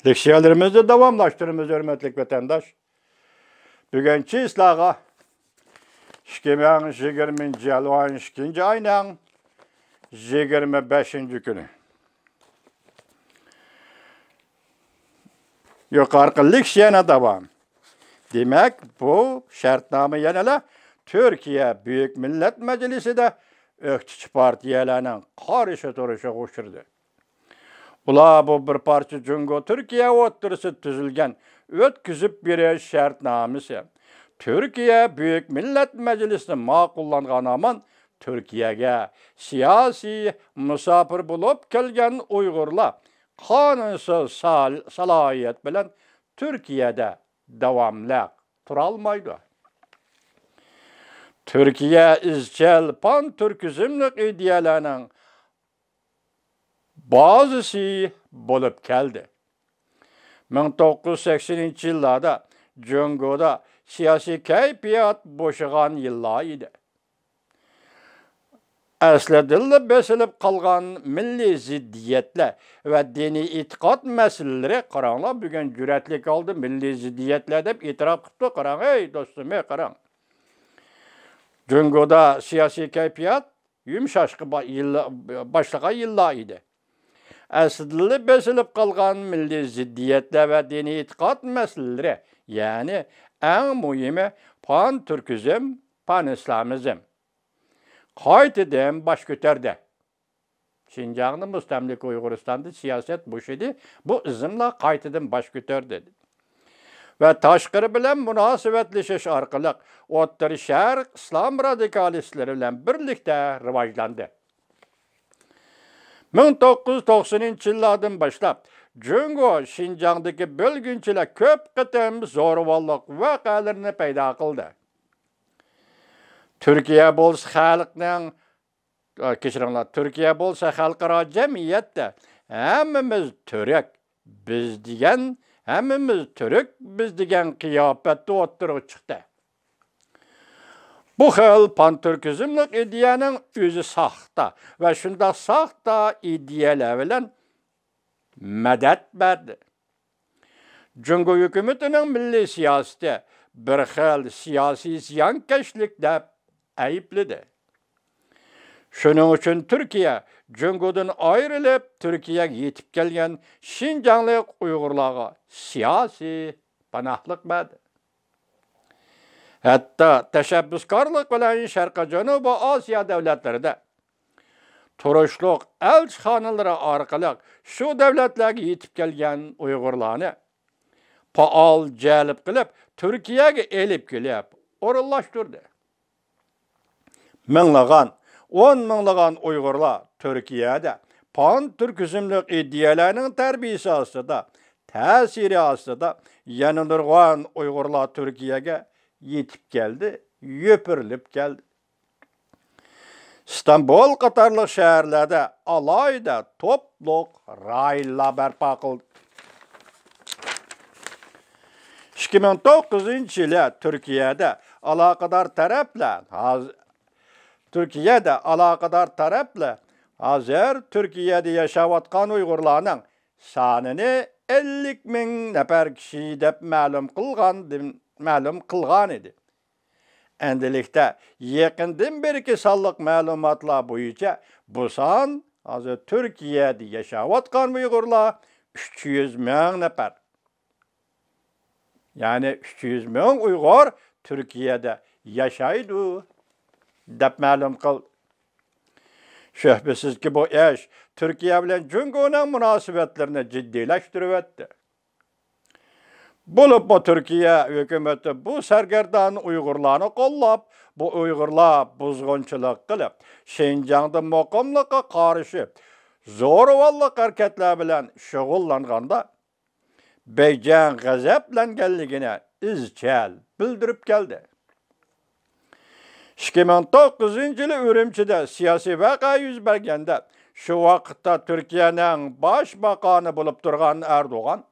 Leksiyalarımızı davamlaştırımız hürmetlik vatandaş. Bugünkü islaha 2020 yılın 2. ayının 25. günü. Yukarı leksiyana devam. Demek bu şartname yanıla Türkiye Büyük Millet Meclisi de ökçü partiyalarının karşı duruşu koşurdu. Ula bu bir parça Cungo Türkiye oturusu tüzülgen ötküzüp bir şartnamesi. Türkiye Büyük Millet Meclisi'ni makullanğan aman Türkiye'ye siyasi misafir bulup kelgen Uygurlar kanunsuz salayet bilen Türkiye'de devamlı turalmaydı. Türkiye izcel pan-Türkizmlik ideyalarının bazısı bulup geldi. 1980 yıllarda Cungo'da siyasi keyfiyat boşagan yıllar idi. Esledildi besilip kalgan milli ziddiyetle ve dini itikat meseleleri karanla bugün cüretlik aldı milli ziddiyetle de itiraf kıptı karan. Hey dostum hey karan. Cungo'da siyasi keyfiyat yumuşaşkı başlayan yıllar idi. Esledildi besilip kalgan milli ziddiyetle ve dini itikat meseleleri yani en mühimi pan-Türkizm, pan-İslamizm. Kaytıdan baş götürdü. Şinjan'ın müstemlik Uyguristan'da siyaset bu idi. Bu izimle kaytıdan baş götürdü. Ve taşkırı bilen münasebetleşiş arkalık O'rta Şark İslam radikalistleri bilen birlikte rivajlandı. 1990 yıllardan başlap Cungo Şinjan'daki bölgünçiler köp kıtım zorvallık vakalarını payda kıldı. Türkiye bolsa halkara cemiyette hemmimiz Türk biz digen kıyafette oturup çıktı. Bu xil pan-Türkizmlik ideyanın özü saxta ve şunda saxta ideyalar bilen medet verdi. Cungo hükümetinin milli siyaseti bir xil siyasi ziyankeşlik de ayıpladı. Şunun için Türkiye, Cungo'dan ayrılıp Türkiye'ye yetip gelgen Şinjanlık Uygurlarga siyasi panahlık verdi. Hatta teşebbüskarlık bilen Şarkı Canubu Asya devletleri de turuşluk elçixanaları arkalık şu devletlerge yetip gelgen Uygurlarını paal celip kılıp Türkiye'ye elip gelip orullaştırdı. On minlagan Uygurlar Türkiye'de pan-Türkizmlik ideyalarının terbiyesi aslında, tesiri aslında yanılırgan Uygurlar Türkiye'ye yetip geldi, yöpürülüp geldi. İstanbul Katarlık şehirlerde alayda topluk rayla berpa kıldı. 2009 yılı Türkiye'de alakadar tarafla hazır Türkiye'de yaşavatkan Uygurlarının sanını 50.000 nefer kişi dep ma'lum kılgan idi. Endilikte yakından bir sallık malumatlar boyunca bu san hazır Türkiye'de yaşavatkan Uygurlar 300.000 nefer. Yani 300.000 Uygur Türkiye'de yaşaydı dep ma'lum kıl. Şüphesiz ki bu iş Türkiye bilen Cungo'nun münasebetlerini ciddileştirip etti. Bulup bu Türkiye hükümeti bu sergerdan Uygurlarını kollap, bu Uygurlar buzgunçılık kılıp, Şinjan'da mukamlığa karşı zorvallık hareketler bilen şugullanğanda Beycan gazeplengenligine izchal bildirip geldi. 2009 yılı Ürümçi'de siyasi vaka yüz bergende şu vakitte Türkiye'nin başbakanı bulup durgan Erdoğan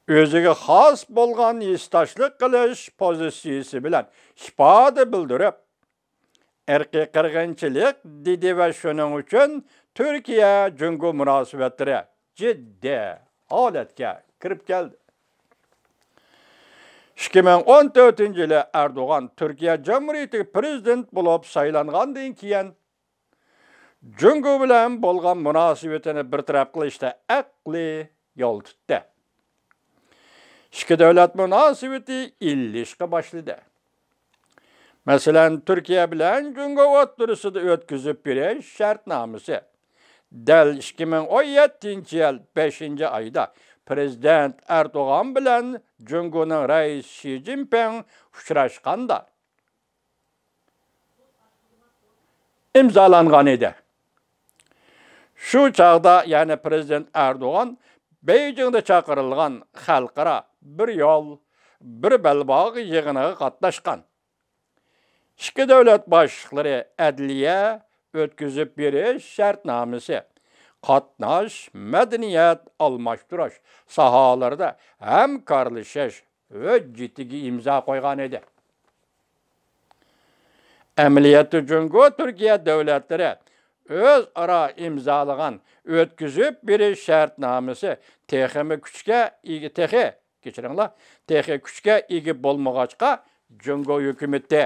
özüge has bolgan istaşlık kılış pozisiyesi bilen şipadı bildirip erki kırgınçılık dedi ve şunun için Türkiye Cungo münasebetleri ciddi holatga kirib keldi. 2014-yili Erdoğan Türkiye Cumhuriyeti prezident bo'lib saylangandan keyin Jungo bilan bo'lgan munosabatini bartaraf qilishda aqli yo'l tutdi. İki davlat munosabati illishga boshladi. Masalan, Türkiye bilan Jungo o'rtasida o'tkazib berish shartnomasi dal 2017-yil 5-oyda Prezident Erdoğan bilan Jungo'nun reis Xi Jinping uchrashganda imzolangan edi. Şu çağda, yani Prezident Erdoğan Beijing'de çağırılgan xalqaro bir yol, bir belbog' yig'iniga qatnashgan. İki davlat boshliqlari adliya o'tkazib berish shartnomasi, qatnash, madaniyat almashtirish sohalarida hamkorlashish hujjatiga imzo qo'ygan edi. Amaliyotda Jungo Türkiye davlatlari o'zaro imzolagan o'tkazib berish shartnomasi texmi kuchga ega bo'lmag'achqa Jungo hukumati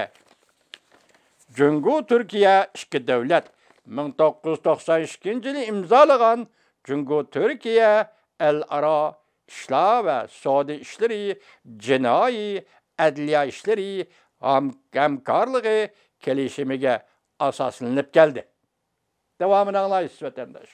Jungo Türkiye iki davlat 1992-yili imzolagan Jungo Türkiye el-aro ishlar va savdo ishlari, jinoiy adliya ishlari hamkorligi kelishimiga asoslanib keldi. Devamını anlayışız vatandaş.